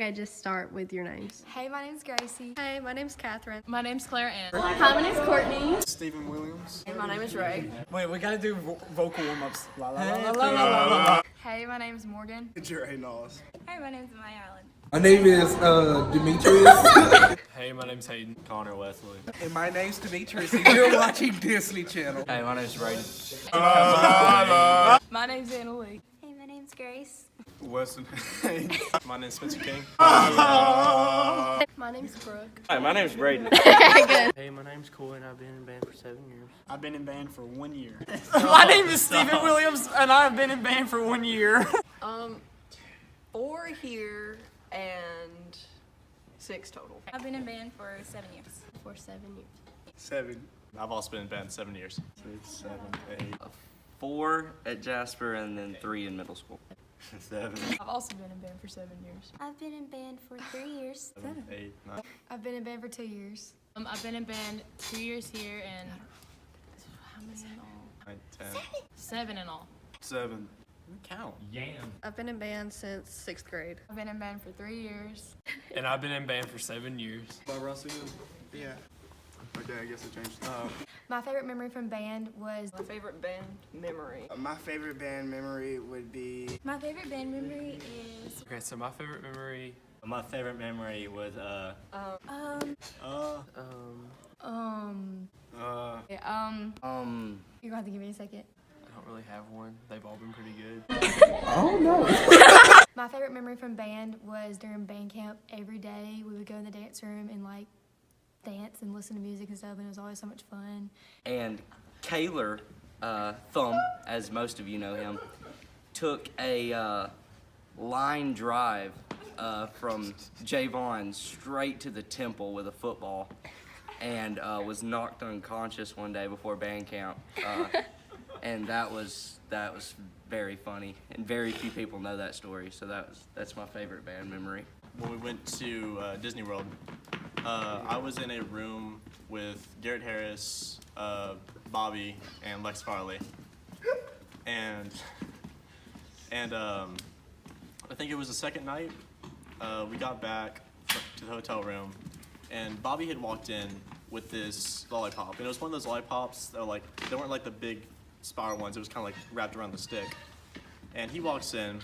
I just start with your names. Hey, my name's Gracie. Hey, my name's Catherine. My name's Claire Ann. Hi, my name's Courtney. Stephen Williams. And my name is Ray. Wait, we gotta do vocal warm-ups. La, la, la, Hey, la, la, la, la. Hey, my name's Morgan. Jerry Knowles. Hey, my name's Maya Allen. My name is Demetrius. Hey, my name's Hayden. Connor Wesley. And my name's Demetrius, and you're watching Disney Channel. Hey, my name's Raiden. My name's Anna Lee. Hey, my name's Grace. Weston. My name's Spencer King. My name's Brooke. Hi, my name's Braden. Hey, my name's Coy and I've been in band for 7 years. I've been in band for 1 year. My name is Stephen Williams, and I've been in band for 1 year. 4 here and 6 total. I've been in band for 7 years. For 7 years. 7. I've also been in band 7 years. 6, 7, 8. 4 at Jasper and then 3 in middle school. 7, I've also been in band for 7 years. I've been in band for 3 years. 8, 9. I've been in band for 2 years. I've been in band 2 years here and how many in all? 9, 10. 7 in all. 7. Count. I've been in band since 6th grade. I've been in band for 3 years. And I've been in band for 7 years. By Russell? Yeah. Okay, I guess it changed. My favorite memory from band was My favorite band memory. My favorite band memory would be... My favorite band memory is Okay, so my favorite memory. My favorite memory was you're gonna have to give me a second. I don't really have one. They've all been pretty good. My favorite memory from band was during band camp. Every day we would go in the dance room and like dance and listen to music and stuff, and it was always so much fun. and Kaylor Thumb, as most of you know him, took a line drive from Javon straight to the temple with a football, and was knocked unconscious one day before band camp, and that was very funny, and very few people know that story. So that's my favorite band memory. When we went to Disney World, I was in a room with Garrett Harris, Bobby, and Lex Farley. And I think it was the second night. We got back to the hotel room, and Bobby had walked in with this lollipop. And it was one of those lollipops that were like, they weren't like the big spiral ones. It was kind of like wrapped around the stick. And he walks in,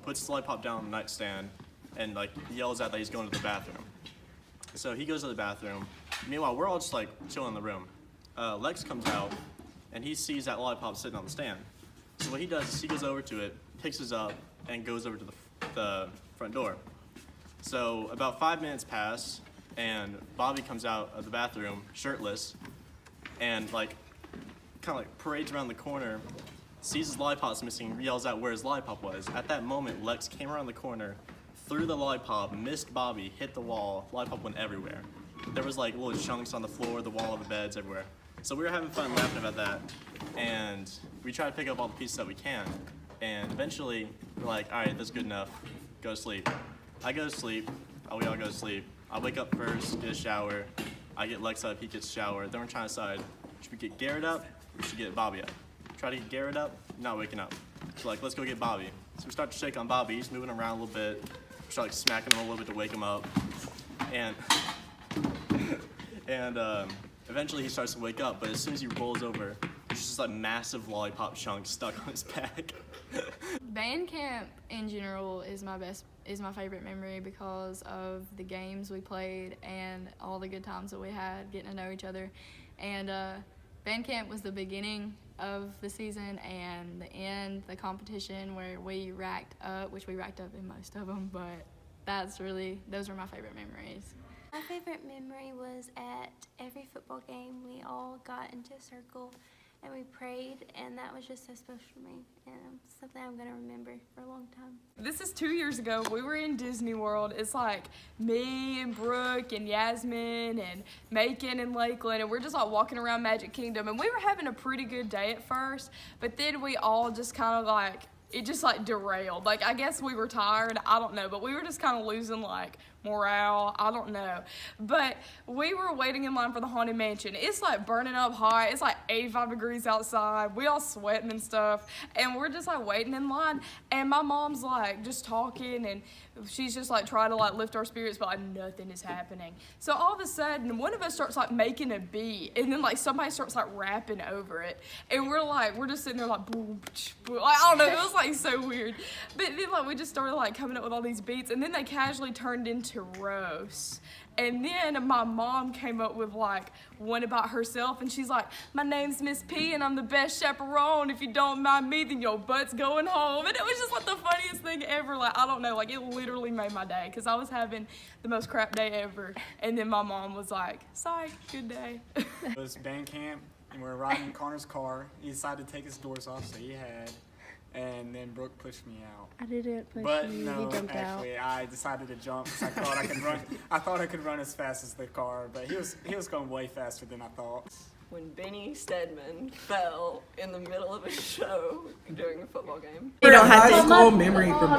puts the lollipop down on the nightstand, and like yells out that he's going to the bathroom. So he goes to the bathroom. Meanwhile, we're all just like chilling in the room. Lex comes out, and he sees that lollipop sitting on the stand. So what he does is he goes over to it, picks it up, and goes over to the front door. So about 5 minutes pass, and Bobby comes out of the bathroom shirtless, and like kind of like parades around the corner, sees his lollipop's missing, yells out where his lollipop was. At that moment, Lex came around the corner, threw the lollipop, missed Bobby, hit the wall, lollipop went everywhere. There was like little chunks on the floor, the wall, the beds, everywhere. So we were having fun laughing about that, and we tried to pick up all the pieces that we can, and eventually we're like, all right, that's good enough, go to sleep. I go to sleep, we all go to sleep. I wake up first, get a shower, I get Lex up, he gets a shower, then we're trying to decide, should we get Garrett up, or should we get Bobby up? Try to get Garrett up, not waking up. So like, let's go get Bobby. So we start to shake on Bobby, he's moving around a little bit, we start like smacking him a little bit to wake him up, and eventually he starts to wake up, but as soon as he rolls over, there's just like massive lollipop chunks stuck on his back. Band camp in general is my favorite memory because of the games we played and all the good times that we had getting to know each other. And band camp was the beginning of the season and the end, the competition where we racked up, which we racked up in most of them, but those were my favorite memories. My favorite memory was at every football game, we all got into a circle and we prayed, and that was just so special to me and something I'm going to remember for a long time. This is 2 years ago. We were in Disney World. It's like me and Brooke and Yasmin and Macon and Lakeland, and we're just like walking around Magic Kingdom, and we were having a pretty good day at first, but then we all just kind of like, it just like derailed. Like, I guess we were tired, I don't know, but we were just kind of losing like morale. I don't know. But we were waiting in line for the Haunted Mansion. It's like burning up hot. It's like 85 degrees outside. We all sweating and stuff. And we're just like waiting in line. And my mom's like just talking and she's just like trying to like lift our spirits, but like nothing is happening. So all of a sudden, one of us starts like making a beat, and then like somebody starts like rapping over it, and we're just sitting there like boom, boom. Like I don't know, it was like so weird. But then like we just started like coming up with all these beats, and then they casually turned into roasts. And then my mom came up with like one about herself, and she's like, "My name's Miss P, and I'm the best chaperone. If you don't mind me, then your butt's going home." And it was just like the funniest thing ever. Like I don't know, like it literally made my day because I was having the most crap day ever. And then my mom was like, "Sorry, good day." It was band camp, and we were riding in Connor's car. He decided to take his doors off, so he had. And then Brooke pushed me out. I didn't push But you. no, You jumped out. actually, I decided to jump because I thought I could run. I thought I could run as fast as the car, but he was going way faster than I thought. When Benny Stedman fell in the middle of a show during a football game. You don't have high school memory from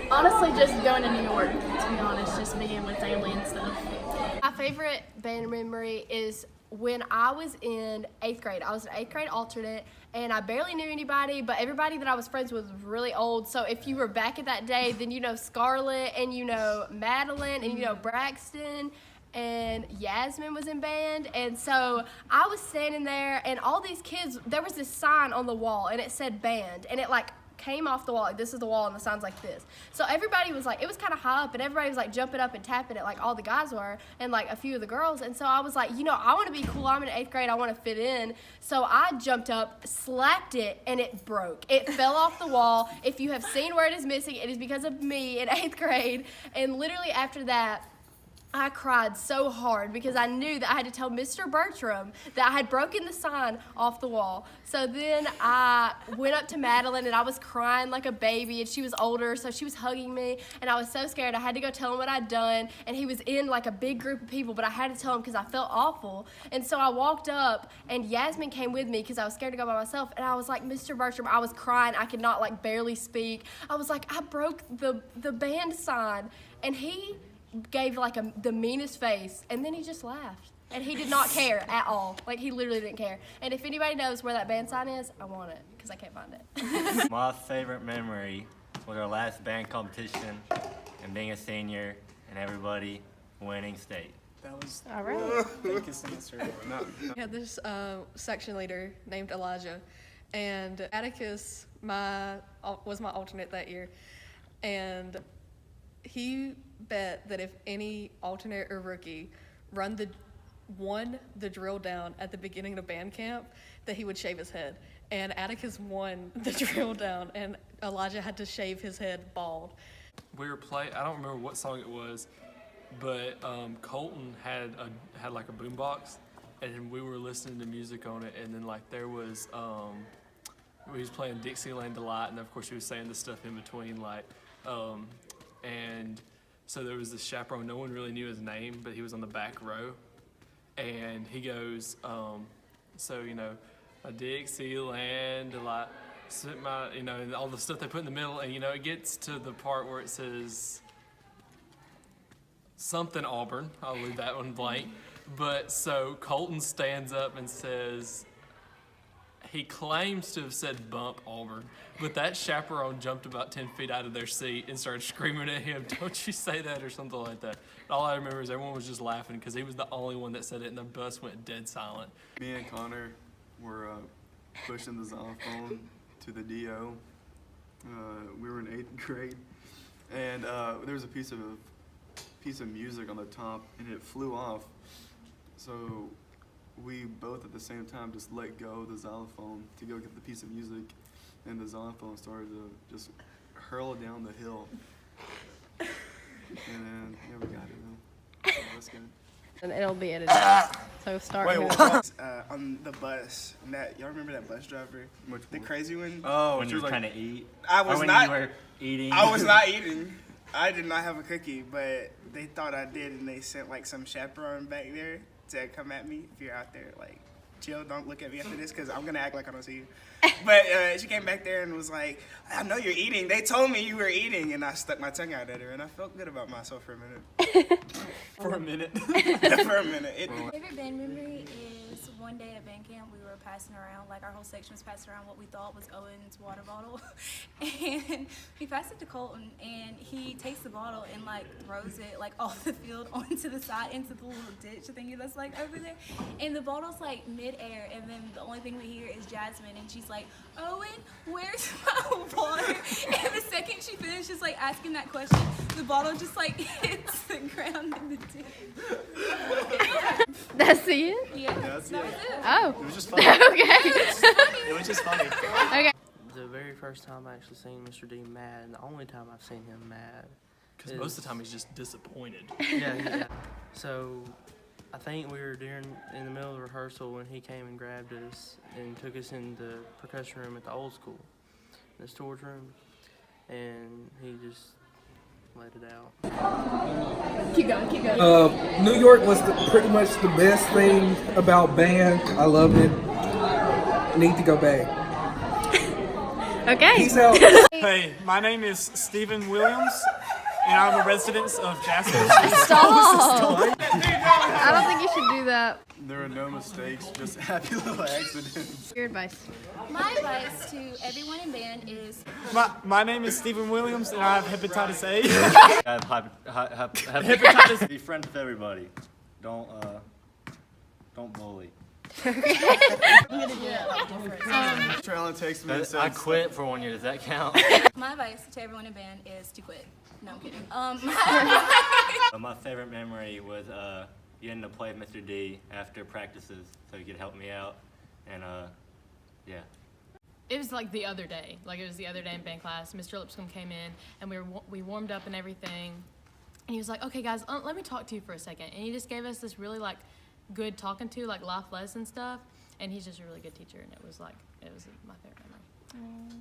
Honestly, just going to New York, to be honest, just being with family and stuff. My favorite band memory is when I was in 8th grade. I was an 8th grade alternate, and I barely knew anybody, but everybody that I was friends with was really old. So if you were back at that day, then you know Scarlett, and you know Madeline, and you know Braxton, and Yasmin was in band. And so I was standing there, and all these kids, there was this sign on the wall, and it said band, and it like came off the wall. Like, this is the wall, and the sign's like this. So everybody was like, it was kind of high up, and everybody was like jumping up and tapping it like all the guys were, and like a few of the girls. And so I was like, you know, I want to be cool. I'm in 8th grade. I want to fit in. So I jumped up, slapped it, and it broke. It fell off the wall. If you have seen where it is missing, it is because of me in 8th grade. And literally after that, I cried so hard because I knew that I had to tell Mr. Bertram that I had broken the sign off the wall. So then I went up to Madeline, and I was crying like a baby, and she was older, so she was hugging me, and I was so scared. I had to go tell him what I'd done, and he was in like a big group of people, but I had to tell him because I felt awful. And so I walked up, and Yasmin came with me because I was scared to go by myself, and I was like, Mr. Bertram, I was crying. I could not like barely speak. I was like, I broke the band sign, and he gave like the meanest face, and then he just laughed, and he did not care at all. Like he literally didn't care. And if anybody knows where that band sign is, I want it because I can't find it. My favorite memory was our last band competition and being a senior and everybody winning state. That was All right. the biggest answer. We had this section leader named Elijah, and Atticus was my alternate that year, and he bet that if any alternate or rookie won the drill down at the beginning of band camp, that he would shave his head. And Atticus won the drill down, and Elijah had to shave his head bald. We were playing, I don't remember what song it was, but Colton had like a boombox, and we were listening to music on it, and then like there was, he was playing Dixieland Delight, and of course he was saying the stuff in between, like, and so there was this chaperone, no one really knew his name, but he was on the back row, and he goes, so, you know, a Dixieland Delight, you know, and all the stuff they put in the middle, and, you know, it gets to the part where it says something Auburn, I'll leave that one blank, but so Colton stands up and says, he claims to have said bump Auburn, but that chaperone jumped about 10 feet out of their seat and started screaming at him, "Don't you say that," or something like that. And all I remember is everyone was just laughing because he was the only one that said it, and the bus went dead silent. Me and Connor were pushing the xylophone to the DO. We were in 8th grade, and there was a piece of music on the top, and it flew off. So we both at the same time just let go of the xylophone to go get the piece of music, and the xylophone started to just hurl down the hill. And then, yeah, we got it though. So that's good. And it'll be edited. So start here. On the bus. Y'all remember that bus driver? The crazy one? Oh, when you were trying to eat? I was or when not. you were eating? I was not eating. I did not have a cookie, but they thought I did, and they sent like some chaperone back there to come at me. If you're out there, like, chill, don't look at me after this because I'm going to act like I don't see you. But she came back there and was like, I know you're eating. They told me you were eating. And I stuck my tongue out at her, and I felt good about myself for a minute. For a minute. For a minute. My favorite band memory is one day at band camp we were passing around, like our whole section was passing around what we thought was Owen's water bottle. And we passed it to Colton, and he takes the bottle and like throws it like off the field onto the side, into the little ditch thingy that's like over there. And the bottle's like mid-air, and then the only thing we hear is Jasmine, and she's like, Owen, where's my water? And the second she finishes like asking that question, the bottle just like hits the ground in the ditch. That's it? Yeah, that's that it. was it. Oh. It was just funny. Okay. It was just funny. Okay. The very first time I actually seen Mr. D mad, and the only time I've seen him mad. Because most of the time he's just disappointed. Yeah. So I think we were in the middle of rehearsal when he came and grabbed us and took us in the percussion room at the old school, the storage room, and he just let it out. Keep going. New York was pretty much the best thing about band. I loved it. Need to go back. Okay. Peace out. Hey, my name is Stephen Williams, and I'm a resident of Jasper. Stop. I don't think you should do that. There are no mistakes, just happy little accidents. Your advice. My advice to everyone in band is My name is Stephen Williams, and I have hepatitis A. I have hepatitis. Be friends with everybody. Don't bully. I'm gonna do that different. Trailing texted me and said, I quit for 1 year. Does that count? my advice to everyone in band is to quit. No, I'm kidding. My favorite memory was getting to play with Mr. D after practices so he could help me out, and yeah. It was like the other day. Like it was the other day in band class. Mr. Lipscomb came in and we warmed up and everything. And he was like, "Okay, guys, let me talk to you for a second." And he just gave us this really like good talking to, like life lesson stuff. And he's just a really good teacher. And it was my favorite memory.